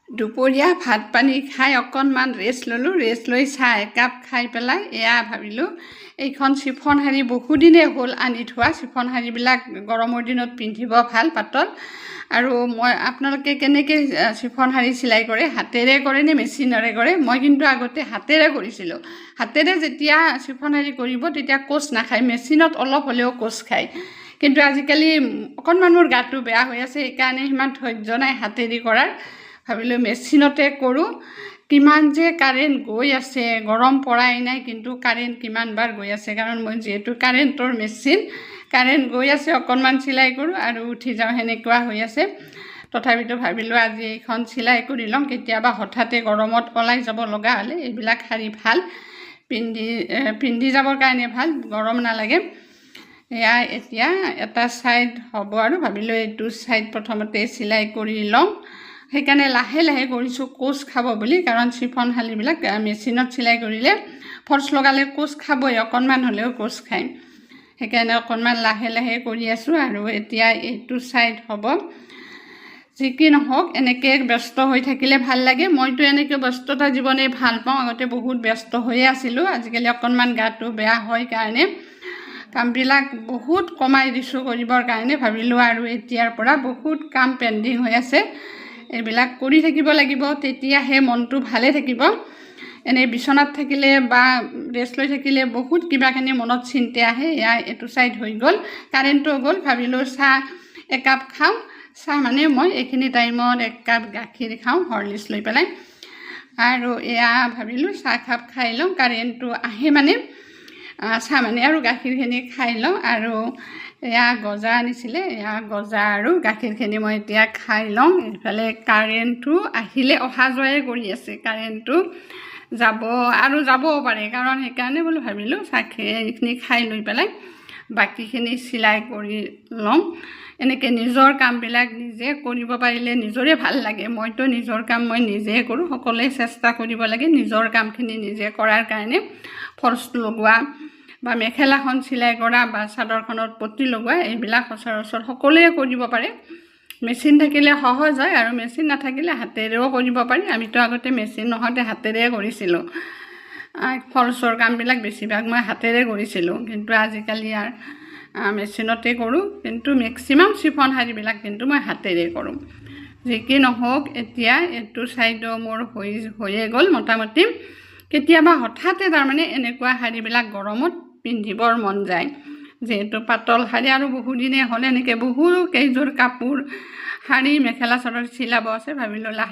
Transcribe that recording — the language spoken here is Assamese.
দুপৰীয়া ভাত পানী খাই অকণমান ৰেষ্ট ল'লোঁ। ৰেষ্ট লৈ চাহ একাপ খাই পেলাই এয়া ভাবিলোঁ এইখন চিফন শাৰী বহুদিনেই হ'ল আনি থোৱা। চিফন শাৰীবিলাক গৰমৰ দিনত পিন্ধিব ভাল, পাতল। আৰু মই আপোনালোকে কেনেকৈ চিফন শাৰী চিলাই কৰে, হাতেৰে কৰে নে মেচিনেৰে কৰে? মই কিন্তু আগতে হাতেৰে কৰিছিলোঁ। হাতেৰে যেতিয়া চিফন শাৰী কৰিব তেতিয়া কোচ নাখায়, মেচিনত অলপ হ'লেও কোচ খায়। কিন্তু আজিকালি অকণমান মোৰ গাটো বেয়া হৈ আছে, সেইকাৰণে সিমান ধৈৰ্য নাই হাতেদি কৰাৰ। ভাবিলোঁ মেচিনতে কৰোঁ। কিমান যে কাৰেণ্ট গৈ আছে, গৰম পৰাই নাই কিন্তু কাৰেণ্ট কিমানবাৰ গৈ আছে, কাৰণ মই যিহেতু কাৰেণ্টৰ মেচিন, কাৰেণ্ট গৈ আছে অকণমান চিলাই কৰোঁ আৰু উঠি যাওঁ, সেনেকুৱা হৈ আছে। তথাপিতো ভাবিলোঁ আজি এইখন চিলাই কৰি লওঁ, কেতিয়াবা হঠাতে গৰমত ওলাই যাব লগা হ'লে এইবিলাক শাৰী ভাল, পিন্ধি যাবৰ কাৰণে ভাল, গৰম নালাগে। এয়া এতিয়া এটা ছাইড হ'ব আৰু ভাবিলোঁ এইটো ছাইড প্ৰথমতে চিলাই কৰি লওঁ। সেইকাৰণে লাহে লাহে কৰিছোঁ, কোচ খাব বুলি, কাৰণ চিফন শাৰীবিলাক মেচিনত চিলাই কৰিলে ফৰ্চ লগালে কোচ খাবই, অকণমান হ'লেও কোচ খায়। সেইকাৰণে অকণমান লাহে লাহে কৰি আছোঁ আৰু এতিয়া এইটো ছাইড হ'ব। যি কি নহওক এনেকৈ ব্যস্ত হৈ থাকিলে ভাল লাগে। মইতো এনেকৈ ব্যস্ততা জীৱনেই ভাল পাওঁ। আগতে বহুত ব্যস্ত হৈয়ে আছিলোঁ, আজিকালি অকণমান গাটো বেয়া হয় কাৰণে কামবিলাক বহুত কমাই দিছোঁ কৰিবৰ কাৰণে। ভাবিলোঁ আৰু এতিয়াৰ পৰা বহুত কাম পেণ্ডিং হৈ আছে, এইবিলাক কৰি থাকিব লাগিব, তেতিয়াহে মনটো ভালে থাকিব। এনেই বিচনাত থাকিলে বা ৰেষ্ট লৈ থাকিলে বহুত কিবাখিনি মনত চিন্তা আহে। এয়া এইটো ছাইড হৈ গ'ল, কাৰেণ্টটো গ'ল। ভাবিলোঁ চাহ একাপ খাওঁ। চাহ মানে মই এইখিনি টাইমত এক কাপ গাখীৰ খাওঁ, হৰলিক্স লৈ পেলাই। আৰু এয়া ভাবিলোঁ চাহ একাপ খাই লওঁ, কাৰেণ্টটো আহে মানে চাহ মানে আৰু গাখীৰখিনি খাই লওঁ। আৰু এয়া গজা আনিছিলে, এয়া গজা আৰু গাখীৰখিনি মই এতিয়া খাই লওঁ। এইফালে কাৰেণ্টটো আহিলে অহা যোৱাই কৰি আছে, কাৰেণ্টটো যাবও পাৰে, কাৰণ সেইকাৰণে বোলো ভাবিলোঁ চাহখিনি খাই লৈ পেলাই বাকীখিনি চিলাই কৰি লওঁ। এনেকৈ নিজৰ কামবিলাক নিজে কৰিব পাৰিলে নিজৰে ভাল লাগে। মইতো নিজৰ কাম মই নিজে কৰোঁ, সকলোৱে চেষ্টা কৰিব লাগে নিজৰ কামখিনি নিজে কৰাৰ কাৰণে। ফল্চ লগোৱা বা মেখেলাখন চিলাই কৰা বা চাদৰখনত পটি লগোৱা, এইবিলাক সচৰাচৰ সকলোৱে কৰিব পাৰে। মেচিন থাকিলে সহজ হয় আৰু মেচিন নাথাকিলে হাতেৰেও কৰিব পাৰি। আমিতো আগতে মেচিন নহওঁতে হাতেৰে কৰিছিলোঁ। ফল্চৰ কামবিলাক বেছিভাগ মই হাতেৰে কৰিছিলোঁ, কিন্তু আজিকালি আৰু মেচিনতে কৰোঁ। কিন্তু মেক্সিমাম চিফন শাৰীবিলাক কিন্তু মই হাতেৰে কৰোঁ। যি কি নহওক এতিয়া এইটো ছাইডো মোৰ হৈয়ে গ'ল মোটামুটি। কেতিয়াবা হঠাতে তাৰমানে এনেকুৱা শাৰীবিলাক গৰমত পিন্ধিবৰ মন যায়, যিহেতু পাতল শাৰী আৰু বহুদিনে হ'লে এনেকৈ বহু কেইযোৰ কাপোৰ, শাৰী, মেখেলা চাদৰ চিলাব আছে। ভাবিলোঁ লাহে